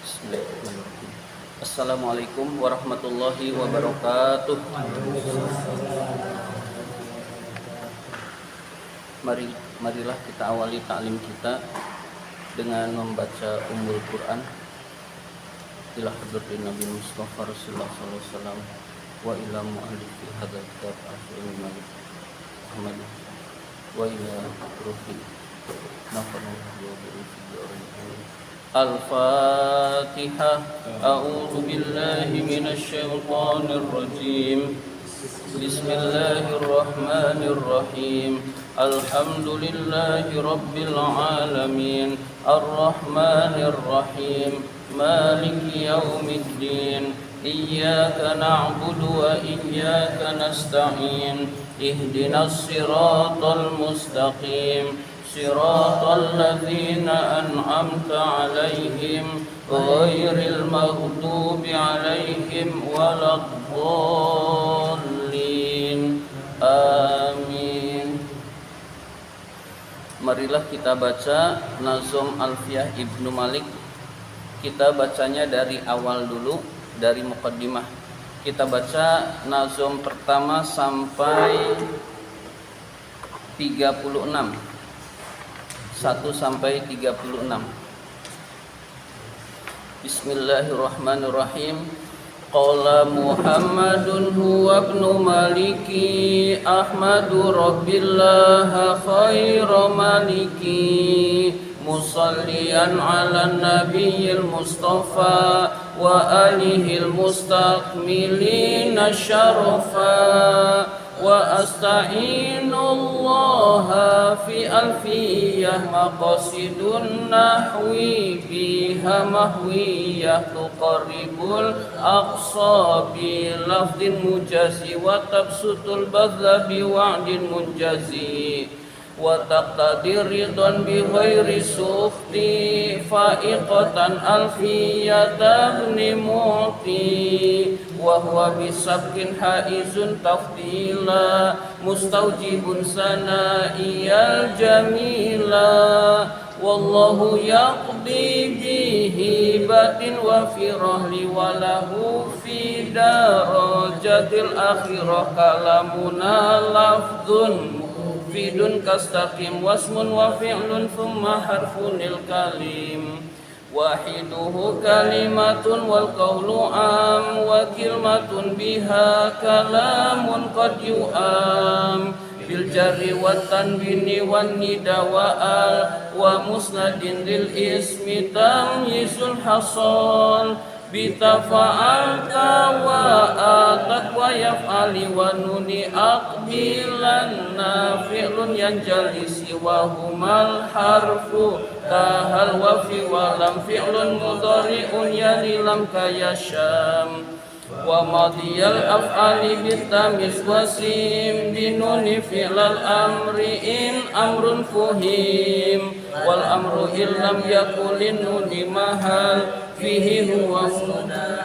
Bismillahirrahmanirrahim. Assalamualaikum warahmatullahi wabarakatuh. Marilah kita awali taklim kita dengan membaca Ummul Quran ila hadratin Nabi Mustafa Rasulullah sallallahu alaihi wasallam wa ila mu'allifi hadzal kitab Al-Imam Malik Ahmad wa ila ruhi nafa'allahu wa bihi. Al-Fatihah. A'udzu billahi minasy syaithanir rajim. Bismillahirrahmanirrahim. Alhamdulillahi rabbil alamin. Ar-Rahmanir Rahim. Maliki yaumiddin. Iyyaka na'budu wa iyyaka nasta'in. Ihdinas siratal mustaqim. Siratal ladzina an'amta 'alaihim ghairil maghdubi 'alaihim waladdallin. Amin. Marilah kita baca Nazm Alfiyah Ibnu Malik. Kita bacanya dari awal dulu, dari muqaddimah. Kita baca nazm pertama sampai 36. 1 sampai 36. Bismillahirrahmanirrahim. Qala Muhammadun huwa ibnu Maliki Ahmadu Rabbillah khairu maliki musalliyan ala nabiyil mustafa wa alihil mustakmilina syarafa wa asta'inullaha fi alfiyah maqasidun nahwi biha mahwiyah tuqarribul aqsa bi lafdin mujazi wa tabsutul badla bi wa'din munjazi wa taqtadir ridwan bi ghairi sukhti fa'iqatan alfiyatan mu'ti wa huwa bisabkin haizun tafdila mustawjibun sana'iyal jamila wallahu yaqdi bihi batin wa firahli wa lahu fi darajatil akhirah kalamuna lafdun fidun kastaqim wasmun wa fi'lun thumma harfunil kalim wahiduhu kalimatun wal qawlu am wa kilmatun biha kalamun qad yu'am bil jarri wat tanwini wan nida wa al wa musnadin lil ismi tamyizul hasal bitafa'alta wa atat wa yaf'ali wa nuni aqbilan nafi'lun yanjali siwa humal harfu kahal wa fi wa lam fi'lun mudhari'un yali lam kayasyam wa madiyal af'ali bitamiz wasim binuni fi'lal amri in amrun fuhim wal amru illam yakulin nuni mahal fihi huwa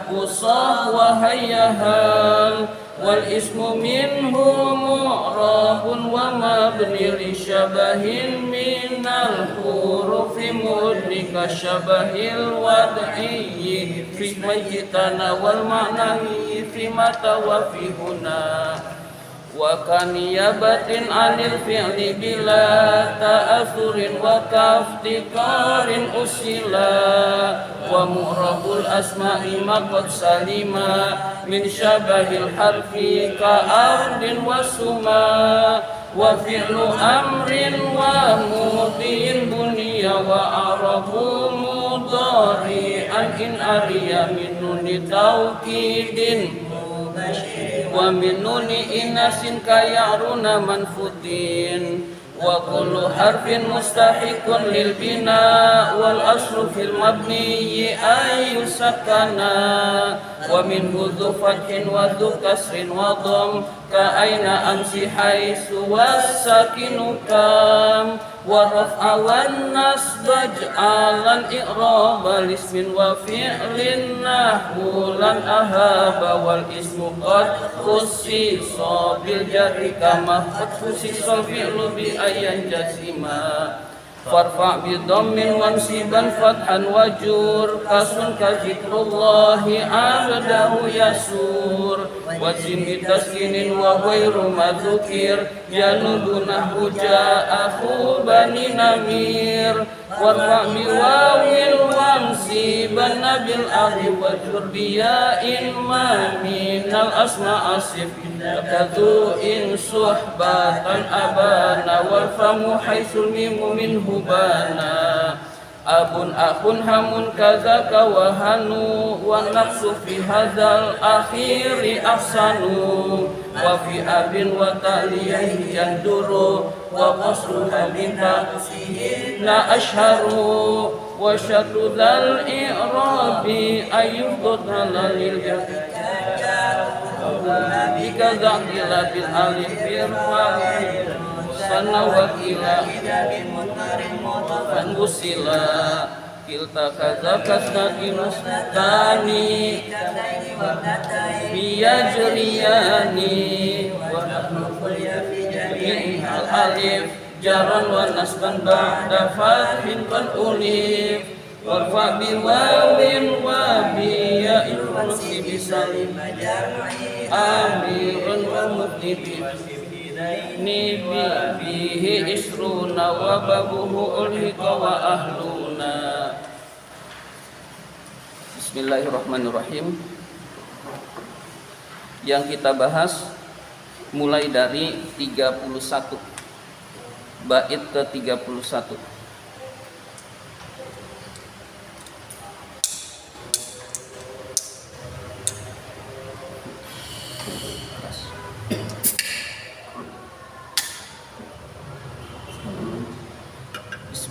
usah wa hayyahal wal ismu minhu mu'rabun wa mabni li syabahin minal hurufi mudnika syabahil wad'i fi majtana wal ma'nawi fi mata wa fi huna wa kaniyabatin anil fi'li bila ta'athurin wa kaftikarin usila wa mu'rabul asma'i maqad salima min syabahil harfi ka'ardin wa suma wa fi'lu amrin wa mudin bunya wa arabu mudari'an in ariya min nuni tawkidin wa min nuni inasin kayaruna manfutin wa kullu harfin mustahiqun lil bina wal aslu fil mabni ayu sakana wa min dhu fathin wa dhu kasrin wa dham ka aina amsi haisu wasakinu kam wa raf'a wan nasba ja'alan i'raba ismin wa fi'lin nahwu lan ahaba wal ismu qad khussisa bil jarri kama qad khussisa fi'lu bi ayyan jasima farfa bi dhammin wansiban fathan wajur kasun ka zikrullahi abdahu yasur wajim bi taskinin wa ghairu madzukir yanuduna huja akhu bani namir warfa bi wawil wansiban nabil alif wajur biya ilma minal asma asif Takadu in suhbatan abana wal famu haitsul mimu minhu bana abun akhun hamun kadzaka wa hanu wa naqsu fi hadzal akhiri ahsanu wa fi abin wa ta'liyahi yanduru wa qasruha min na ashharu wa syatu dzal i'rabi ayyudhana lil bika zaqila bil alif birfa'i sana wakila fangusila kilta kaza kasnatinus tani biyajriyani wa al alif jaran wa nasban ba'da fathin qad ulif warfa bi wawin wa bi ya'il kursi bisalim amirun wa mutibin ni bihi isruna wa babuhu ulhiqa wa ahluna. Bismillahirrahmanirrahim. Yang kita bahas mulai dari 31 bait ke 31.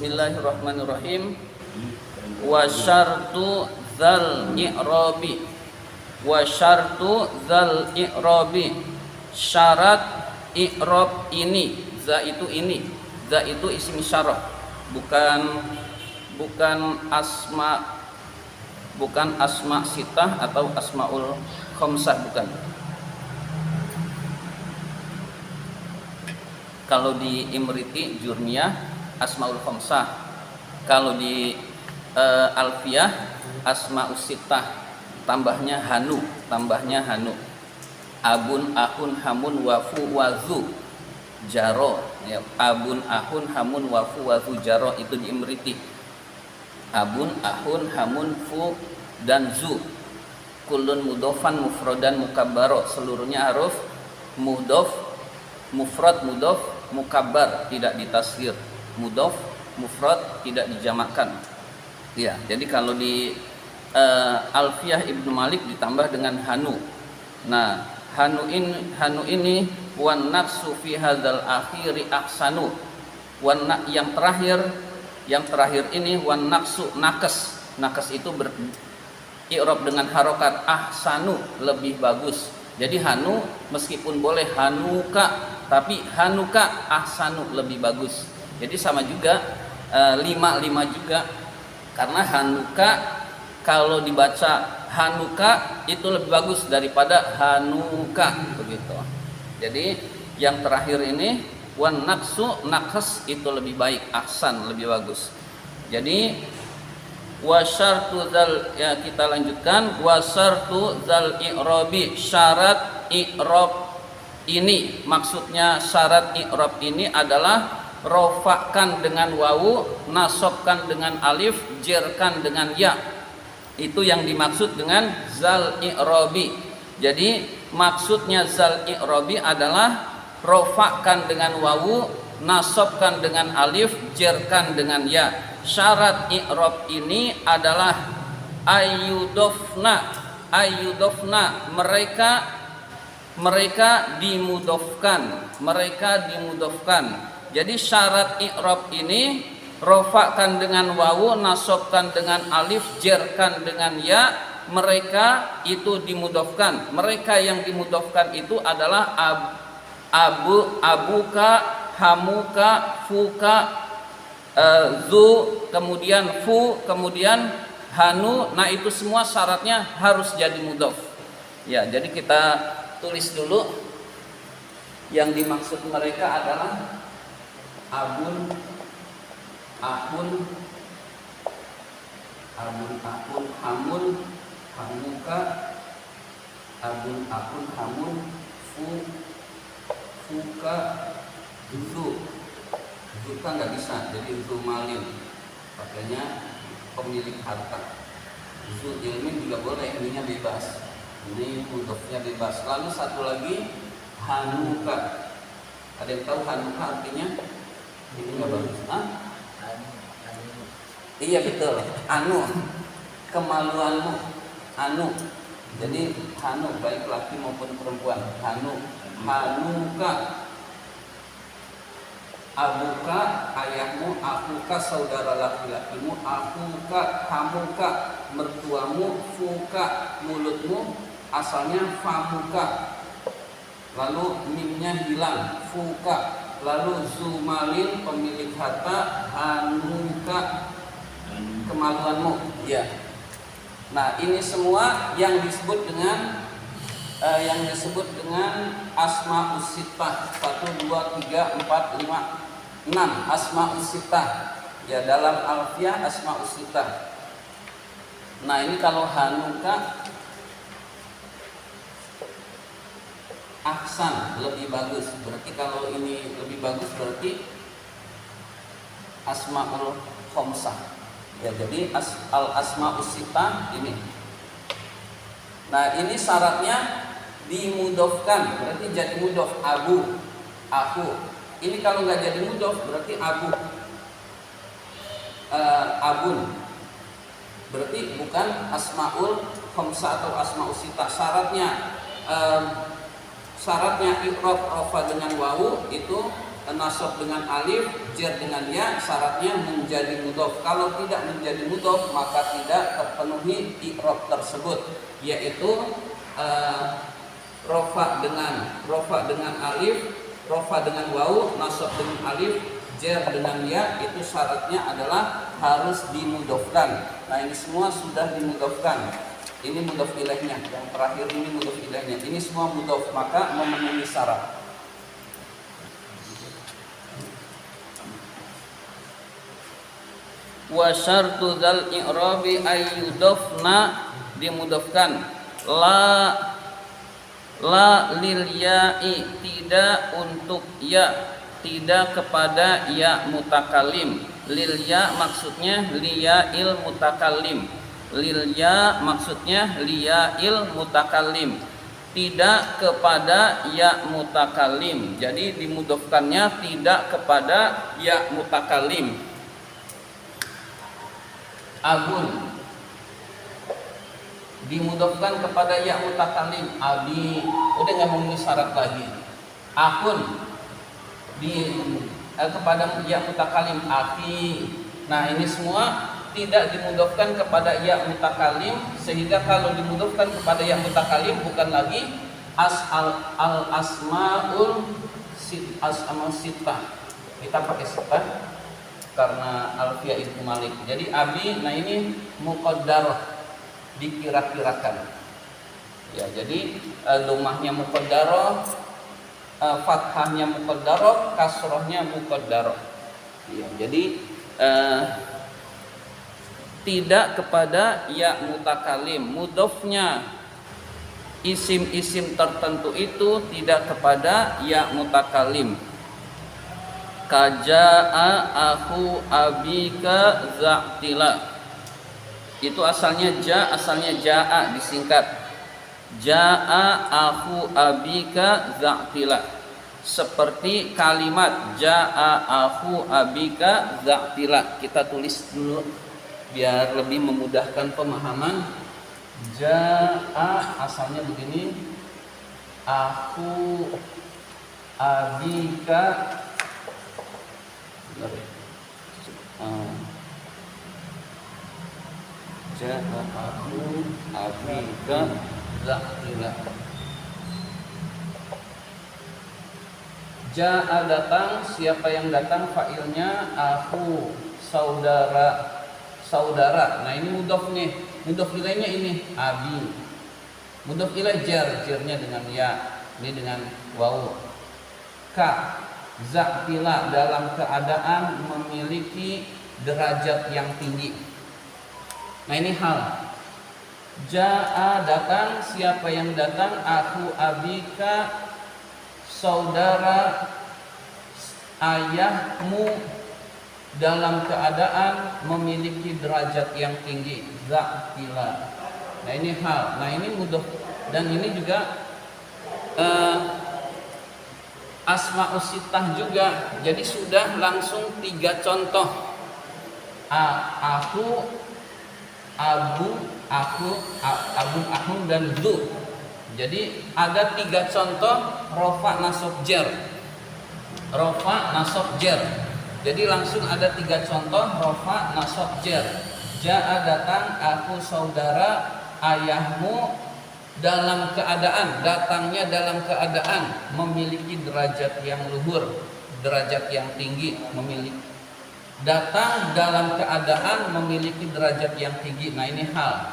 Bismillahirrahmanirrahim. Wa syartu dzal i'rabi. Wa syartu dzal i'rabi. Syarat i'rab ini, za itu ini. Za itu isim syarah. Bukan asma sitah atau asmaul khamsah, bukan. Kalau di Imriti Jurmiyah asmaul khamsah, kalau di Alfiyah asmaus sittah, tambahnya hanu, abun ahun hamun wafu wazu jaro, ya, abun ahun hamun wafu wazu jaro itu di Imriti. Abun ahun hamun fu dan zu kullun mudofan mufrodan mukabbaro, seluruhnya haruf mudof, mufrad mudof mukabbar, tidak ditasghir, mudof mufrad tidak dijamakkan. Ya, jadi kalau di Alfiyah Ibnu Malik ditambah dengan hanu. Nah, hanu ini wan naqsu fi hadzal akhiri ahsanu. Yang terakhir ini wan naqsu nakes. Nakes itu i'rab dengan harokat ahsanu, lebih bagus. Jadi hanu meskipun boleh hanuka, tapi hanuka ahsanu lebih bagus. Jadi sama juga 5 juga, karena hanuka kalau dibaca hanuka itu lebih bagus daripada hanuka, begitu. Jadi yang terakhir ini wan naqsu nakes itu lebih baik, ahsan lebih bagus. Jadi wasyartu zal, ya kita lanjutkan, wasyartu zal i'rabi, syarat i'rab ini, maksudnya syarat i'rab ini adalah rofakkan dengan wawu, nasobkan dengan alif, jerkan dengan ya. Itu yang dimaksud dengan zal i'rabi. Jadi maksudnya zal i'rabi adalah rofakkan dengan wawu, nasobkan dengan alif, jerkan dengan ya. Syarat i'rab ini adalah ayyudofna, mereka dimudofkan. Jadi syarat i'rab ini rofakkan dengan wawu, nasobkan dengan alif, jerkan dengan ya, mereka itu dimudofkan. Mereka yang dimudofkan itu adalah abuka, hamuka, fuka, zu, kemudian fu, kemudian hanu. Nah itu semua syaratnya harus jadi mudof. Ya, jadi kita tulis dulu. Yang dimaksud mereka adalah abun, akun, abun akun, hamun, hamuka, abun akun, hamun, fuka, zuka nggak bisa, jadi zumalin pakainya pemilik harta. Zu ilmin juga boleh, ininya bebas, ini hurufnya bebas. Lalu satu lagi hanuka. Ada yang tahu hanuka artinya? Ini nggak bagus. Iya betul, anu, kemaluanmu, anu. Jadi hanu baik laki maupun perempuan. Hanuka, abuka ayahmu, akuka saudara laki-lakimu, akuka hamuka mertuamu, fuka mulutmu, asalnya famuka. Lalu mimnya hilang, fuka. Lalu zumalin pemilik harta, hanuka kemaluanmu. Ya. Nah, ini semua yang disebut dengan asmaus sittah. 1 2 3 4 5 6 asmaus sittah. Ya, dalam Alfiyah asmaus sittah. Nah, ini kalau hanuka aksan lebih bagus. Berarti kalau ini lebih bagus berarti asmaul khamsah. Ya, jadi al-asmaus sittah ini. Nah, ini syaratnya dimudofkan, berarti jadi mudof. Abu, aku. Ini kalau nggak jadi mudof berarti abu, abun. Berarti bukan asmaul khamsah atau asmaus sittah. Syaratnya i'rab rafa dengan wawu itu nasab dengan alif, jar dengan ya, syaratnya menjadi mudhof. Kalau tidak menjadi mudhof maka tidak terpenuhi i'rab tersebut, yaitu rafa dengan alif, rafa dengan wawu, nasab dengan alif, jar dengan ya, itu syaratnya adalah harus dimudhofkan. Nah, ini semua sudah dimudhofkan. Ini mudhof ilaihnya, yang terakhir ini mudhof ilaihnya. Ini semua mudhof, maka memenuhi syarat. Wa syartu dzal i'rabi ayyudafna, dimudafkan. La lil ya'i, tidak untuk ya, tidak kepada ya mutakalim. Lil ya maksudnya liya'il mutakalim. Lil ya maksudnya liya'il mutakalim, tidak kepada ya mutakalim. Jadi dimudafkannya tidak kepada ya mutakalim. Abun dimudofkan kepada ya mutakalim, abi, udah nggak memenuhi syarat lagi. Akun kepada ya mutakalim, aki. Nah, ini semua tidak dimudofkan kepada ya mutakalim, sehingga kalau dimudofkan kepada ya mutakalim bukan lagi asmaul sittah. Kita pakai sittah karena Alfiyah itu Malik. Jadi abi, nah ini muqaddarah, dikira-kirakan. Ya, jadi dhammahnya muqaddarah, fathahnya muqaddarah, kasrahnya muqaddarah. Ya, jadi tidak kepada ya mutakalim. Mudhofnya isim-isim tertentu itu tidak kepada ya mutakalim. Kaja'a aku abika za'tila, itu asalnya ja'a disingkat. Ja'a aku abika za'tila, seperti kalimat ja'a aku abika za'tila. Kita tulis dulu biar lebih memudahkan pemahaman. Ja'a asalnya begini, aku abika ja'a aku abika za'tila. Ja'a datang, siapa yang datang? Fa'ilnya aku, saudara. Nah, ini mudhof nih. Mudhof ilaihnya ini abi. Mudhof ilaih jarnya dengan ya, ini dengan wawu. Ka za'tila, dalam keadaan memiliki derajat yang tinggi. Nah ini hal. Ja'a datang, siapa yang datang? Aku abika, saudara ayahmu dalam keadaan memiliki derajat yang tinggi. Za'tila. Nah ini hal. Nah ini mudah. Dan ini juga asma'us sittah juga. Jadi sudah langsung 3 contoh. Aku, abu, dan zu. Jadi ada 3 contoh rofa nasab jar. Rofa nasab jar. Jadi langsung ada 3 contoh rofa nasab jar. Ja'a datang, aku saudara ayahmu dalam keadaan, datangnya dalam keadaan memiliki derajat yang luhur, derajat yang tinggi, memiliki. Datang dalam keadaan memiliki derajat yang tinggi. Nah ini hal.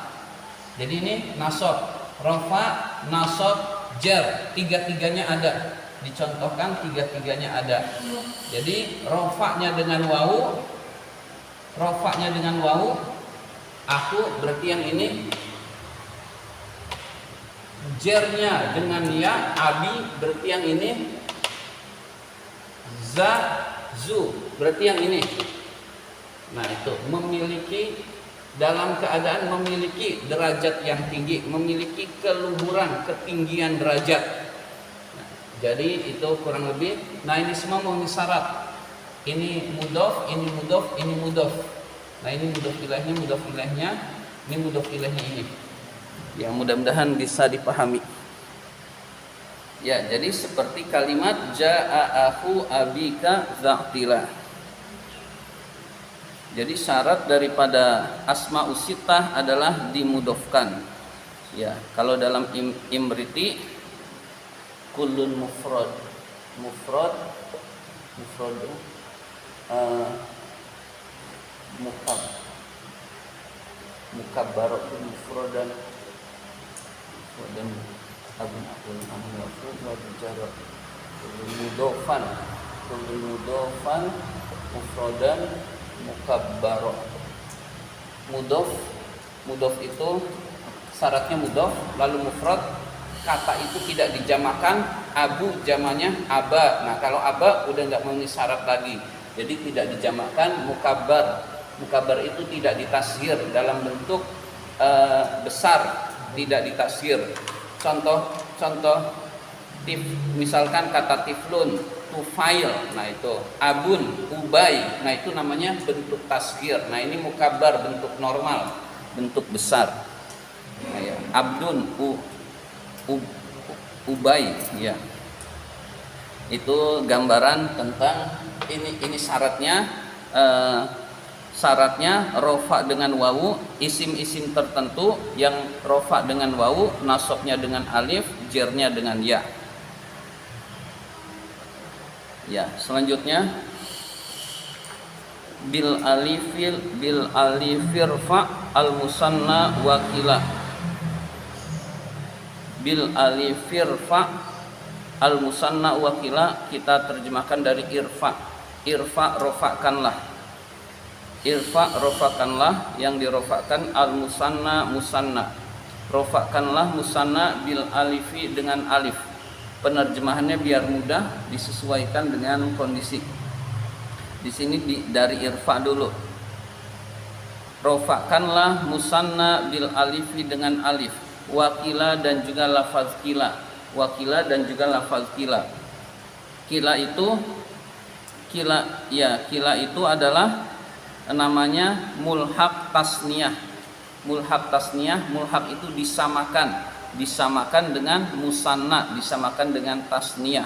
Jadi ini nasab, rofa, nasab, jar, 3-3-nya ada. Dicontohkan 3-3-nya ada. Jadi rofaknya dengan wawu, aku berarti yang ini. Jernya dengan ya, abi berarti yang ini. Zu berarti yang ini. Nah itu memiliki, dalam keadaan memiliki derajat yang tinggi, memiliki keluhuran, ketinggian derajat. Jadi itu kurang lebih. Nah ini semua memenuhi syarat. Ini mudhof, ini mudhof, ini mudhof. Nah ini mudhof ilaihnya, ini mudhof ilaihnya ini. Ya mudah-mudahan bisa dipahami. Ya jadi seperti kalimat ja'a akhu abika za'tila. Jadi syarat daripada asma'us sittah adalah dimudhofkan. Ya kalau dalam imriti kullun mufrad mukabbar mufradan dan abun mufrad wa bijarah mudhofan mufradan mukabbar. Mudhof itu syaratnya mudhof, lalu mufrad. Kata itu tidak dijamakan, abu jamannya aba. Nah kalau aba udah nggak memenuhi syarat lagi, jadi tidak dijamakan. Mukabbar itu tidak ditashir dalam bentuk besar, tidak ditashir. Contoh misalkan kata tiflun, tufail, nah itu abun, ubay, nah itu namanya bentuk tashir. Nah ini mukabbar, bentuk normal, bentuk besar. Nah, ya. Abdun, ubay, ya. Itu gambaran tentang ini syaratnya. Syaratnya rofa dengan wawu, isim-isim tertentu yang rofa dengan wawu, nasabnya dengan alif, jernya dengan ya. Ya, selanjutnya bil alifir fa al musanna wakila. Bil alifir fa al musanna wakila kita terjemahkan dari irfa. Irfa rofakanlah. Irfa rofakanlah, yang dirofakan al musanna musanna. Rofakanlah musanna bil alifi dengan alif. Penerjemahannya biar mudah disesuaikan dengan kondisi. Di sini dari irfa dulu. Rofakanlah musanna bil alifi dengan alif. Wakila dan juga lafaz kila. Wakila dan juga lafaz kila. Kila itu adalah namanya mulhaq tasniyah. Mulhaq itu disamakan dengan musanna, disamakan dengan tasniyah.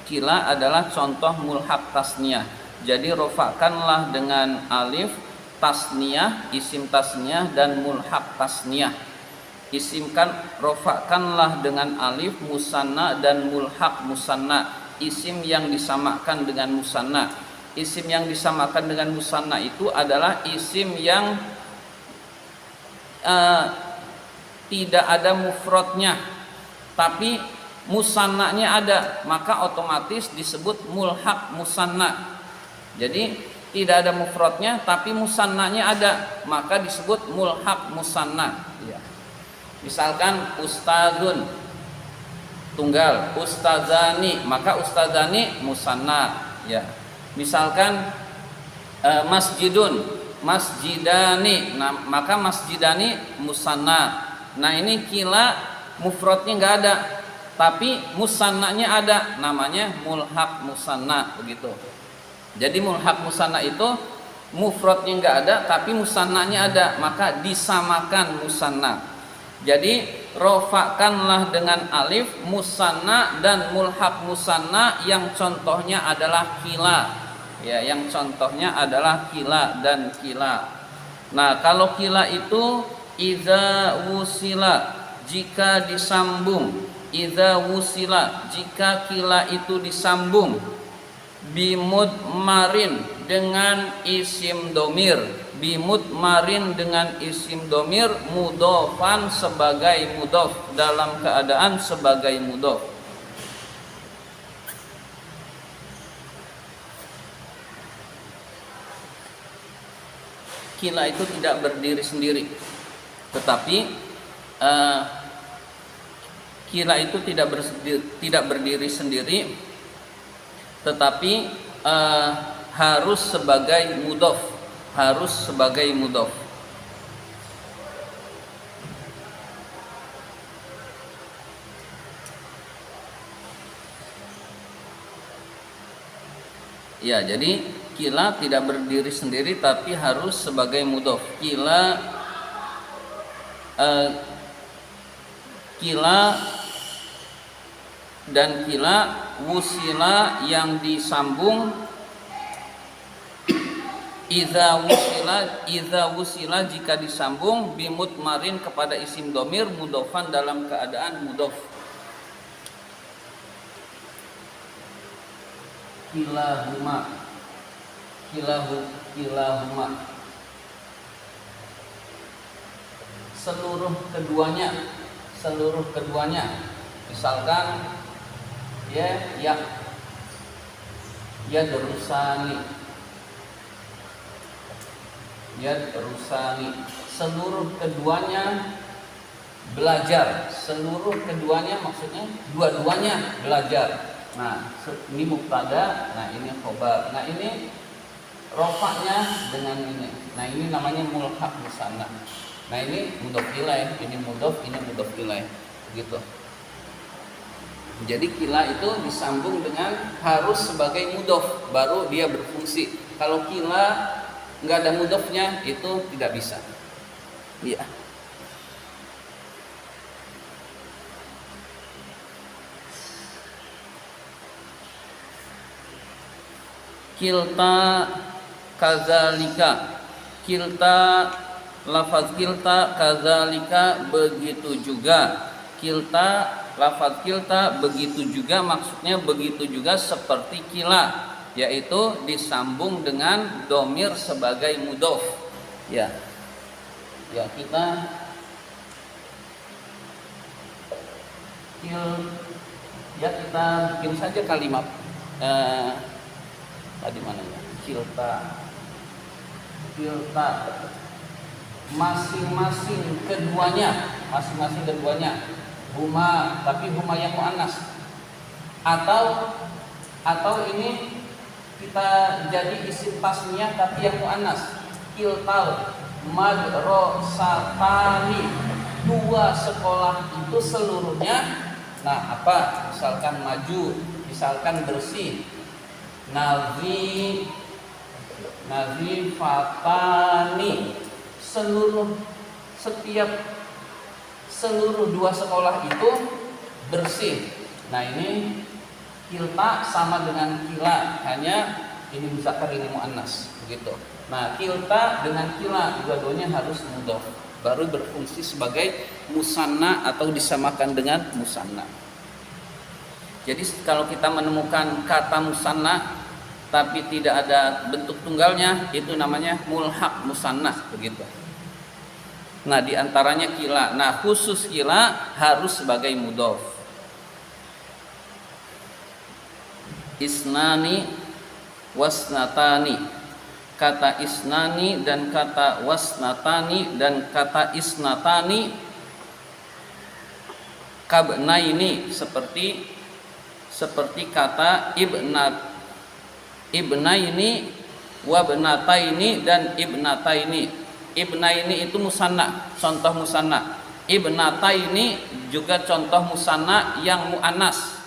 Kila adalah contoh mulhaq tasniyah. Jadi rofakanlah dengan alif tasniyah, isim tasniyah, dan mulhaq tasniyah. Isimkan, rofakanlah dengan alif musanna dan mulhaq musanna, isim yang disamakan dengan musanna. Isim yang disamakan dengan musanna itu adalah isim yang tidak ada mufradnya, tapi musannanya ada, maka otomatis disebut mulhaq musanna. Jadi tidak ada mufradnya tapi musannanya ada, maka disebut mulhaq musanna. Ya. Misalkan ustadzun tunggal, ustadzani, maka ustadzani musanna. Ya. Misalkan masjidun, masjidani, nah, maka masjidani musanna. Nah ini kila mufradnya nggak ada, tapi musannanya ada, namanya mulhaq musanna begitu. Jadi mulhaq musanna itu mufradnya nggak ada, tapi musannanya ada, maka disamakan musanna. Jadi rofakanlah dengan alif musanna dan mulhaq musanna yang contohnya adalah kila. Ya, yang contohnya adalah kila dan kila. Nah, kalau kila itu idza wusila, jika disambung. Idza wusila, jika kila itu disambung. Bimudmarin, dengan isim domir. Bimudmarin, dengan isim domir. Mudofan, sebagai mudof, dalam keadaan sebagai mudof. Kila itu tidak berdiri sendiri, tetapi kila itu tidak berdiri sendiri, tetapi harus sebagai mudhof, harus sebagai mudhof. Ya, jadi kila tidak berdiri sendiri tapi harus sebagai mudhof. Kila dan kila wusila yang disambung. Idza wusila jika disambung bimudmarin kepada isim domir mudhofan dalam keadaan mudhof. Kilahuma seluruh keduanya, misalkan ya derusani, seluruh keduanya belajar, seluruh keduanya maksudnya dua-duanya belajar. Nah, ini mubtada, nah ini khobar. Nah, ini rofaknya dengan ini. Nah, ini namanya mulhaq musanna. Nah, ini mudhof ilaih, ini mudhof, ini mudhof ilaih. Begitu. Jadi kila itu disambung dengan harus sebagai mudhof, baru dia berfungsi. Kalau kila nggak ada mudhofnya, itu tidak bisa. Iya. Kilta kazalika, kilta, lafaz kilta kazalika, begitu juga. Kilta, lafaz kilta begitu juga, maksudnya begitu juga seperti kila, yaitu disambung dengan domir sebagai mudhof. Ya kita bikin saja kalimat tadi mana ya, kilta masing-masing keduanya, huma, tapi huma yang muannas, atau ini kita jadi isim tasniyah tapi yang muannas. Kiltal madrasatani, dua sekolah itu seluruhnya. Nah, apa? Misalkan maju, misalkan bersih. Nazifatani, seluruh dua sekolah itu bersih. Nah, ini kilta sama dengan kila, hanya ini muzakkar ini muannas begitu. Nah, kilta dengan kila dua-duanya harus mudhof, baru berfungsi sebagai musanna atau disamakan dengan musanna. Jadi kalau kita menemukan kata musanna tapi tidak ada bentuk tunggalnya, itu namanya mulhaq musanna begitu. Nah, diantaranya kila. Nah, khusus kila harus sebagai mudhof. Isnani wasnatani, kata isnani dan kata wasnatani dan kata isnatani kabnaini seperti kata ibnaini wabnataini dan ibnataini. Ibnaini itu musanna, contoh musanna. Ibnataini juga contoh musanna yang muannas.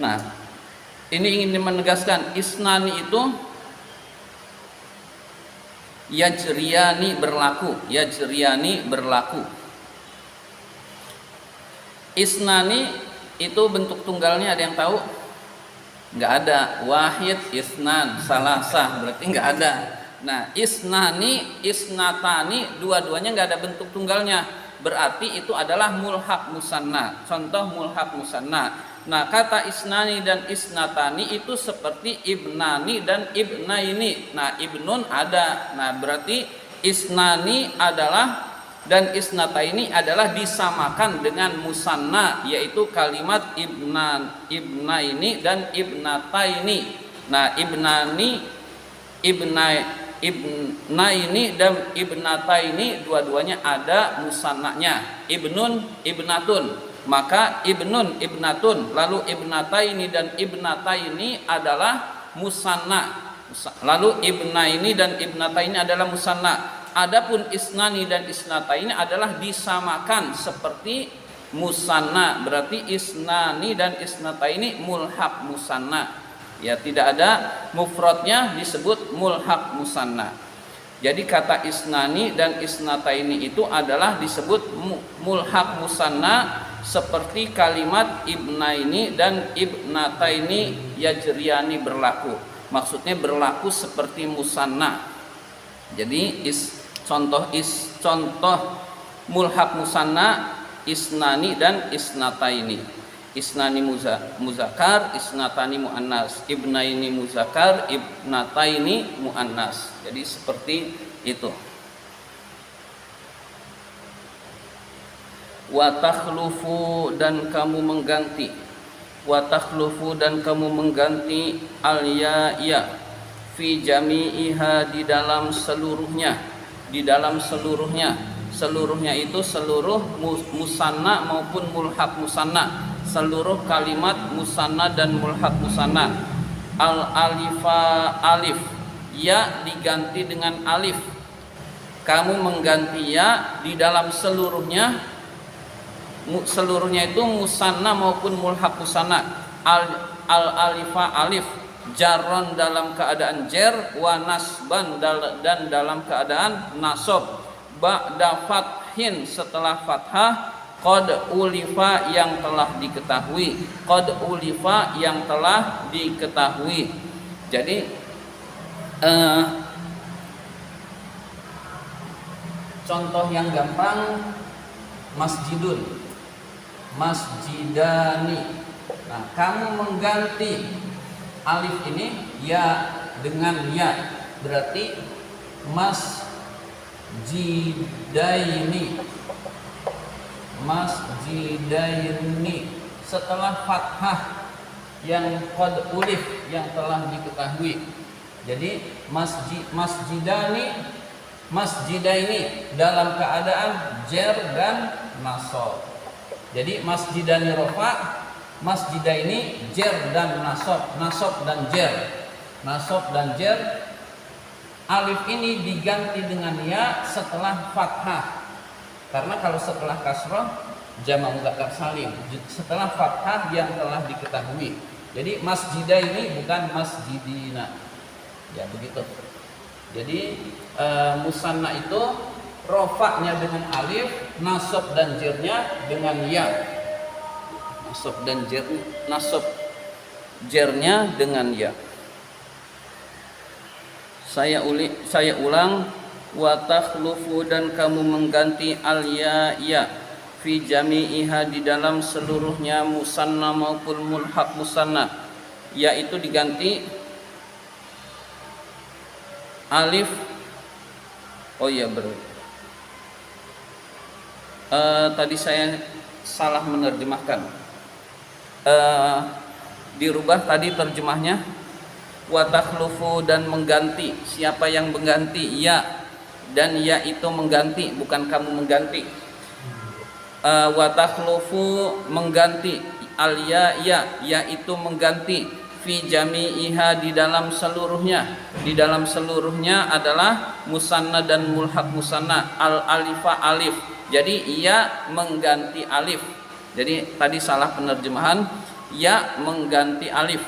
Nah, ini ingin menegaskan isnani itu yajriyani berlaku. Isnani itu bentuk tunggalnya, ada yang tahu? Nggak ada. Wahid, isnan, salasah, berarti nggak ada. Nah, isnani, isnatani, dua-duanya nggak ada bentuk tunggalnya, berarti itu adalah mulhaq musanna, contoh mulhaq musanna. Nah, kata isnani dan isnatani itu seperti ibnani dan ibnaini. Nah, ibnun ada. Nah, berarti isnani adalah dan isnataini adalah disamakan dengan musanna, yaitu kalimat ibnaini dan ibnataini. Nah, ibnaini dan ibnataini dua-duanya ada musannanya. Ibnun, ibnatun. Maka ibnun, ibnatun, lalu ibnataini dan ibnataini adalah musanna. Lalu ibnaini dan ibnataini adalah musanna. Adapun isnani dan isnataini adalah disamakan seperti musanna. Berarti isnani dan isnataini mulhaq musanna. Ya, tidak ada mufradnya, disebut mulhaq musanna. Jadi kata isnani dan isnataini itu adalah disebut mulhaq musanna, seperti kalimat ibnaini dan ibnataini yajriyani berlaku. Maksudnya berlaku seperti musanna. Jadi contoh mulhaq musanna isnani dan isnataini. Isnani muzakkar, isnatani muannas, ibnaini muzakkar, ibnataini muannas. Jadi seperti itu. Wa takhlufu dan kamu mengganti. Wa takhlufu dan kamu mengganti al-ya fi jami'iha di dalam seluruhnya. Di dalam seluruhnya. Seluruhnya itu seluruh musanna maupun mulhaq musanna. Seluruh kalimat musanna dan mulhaq musanna. Al-alifa alif, ya diganti dengan alif. Kamu mengganti ya di dalam seluruhnya. Seluruhnya itu musanna maupun mulhaq musanna. Al-alifa alif, jarron dalam keadaan jer, wa nasban dan dalam keadaan nasab. Ba'da fathin setelah fathah. Qad ulifa yang telah diketahui. Qad ulifa yang telah diketahui. Jadi contoh yang gampang, masjidun, masjidani. Nah, kamu mengganti alif ini ya dengan ya, berarti masjidaini. Masjidaini setelah fathah yang qad ulif yang telah diketahui. Jadi masjidaini dalam keadaan jer dan nasab. Jadi masjidani rofa, masjidaini jer dan nasab, nasab dan jer. Nasab dan jer, alif ini diganti dengan ya setelah fathah. Karena kalau setelah kasrah jamak mudzakkar salim, setelah fathah yang telah diketahui. Jadi masjidah ini bukan masjidina. Ya begitu. Jadi musanna itu rofaknya dengan alif, nasab dan jernya dengan ya. Nasab dan jernya dengan ya. Saya ulang. Wa takhlufu dan kamu mengganti al-ya fi jami'iha di dalam seluruhnya musanna maupun mulhaq musanna. Ya itu diganti alif. Oh iya tadi saya salah menerjemahkan. Dirubah tadi terjemahnya. Wa takhlufu dan mengganti. Siapa yang mengganti? Ya, dan ya itu mengganti, bukan kamu mengganti. Wa takhlufu mengganti, al ya itu mengganti, fi jami'iha di dalam seluruhnya. Di dalam seluruhnya adalah musanna dan mulhaq musanna, al alifa alif. Jadi ya mengganti alif. Jadi tadi salah penerjemahan, ya mengganti alif.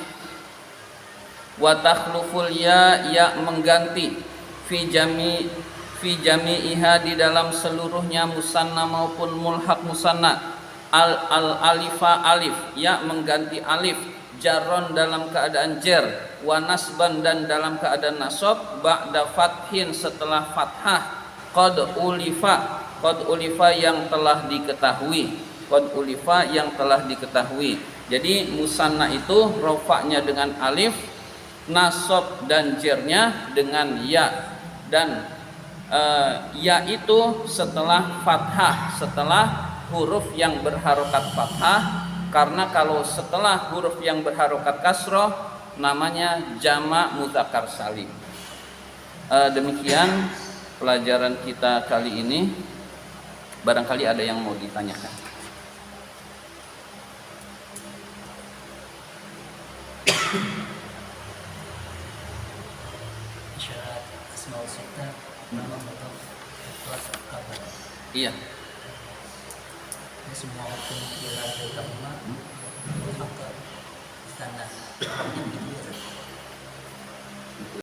Wa takhluful ya mengganti, fi jami'iha di dalam seluruhnya musanna maupun mulhaq musanna, al alifa alif, ya mengganti alif, jarron dalam keadaan jar, wa nasban dan dalam keadaan nasab, ba'da fathin setelah fathah, qad ulifa yang telah diketahui, qad ulifa yang telah diketahui. Jadi musanna itu rofaknya dengan alif, nasab dan jarnya dengan ya, dan ya itu setelah fathah, setelah huruf yang berharokat fathah. Karena kalau setelah huruf yang berharokat kasroh namanya jamak mudzakkar salim. Demikian pelajaran kita kali ini. Barangkali ada yang mau ditanyakan. Isyarat asmaul sittah nama atau kabar. Iya. Ini semua hukum kira utama faktor standar.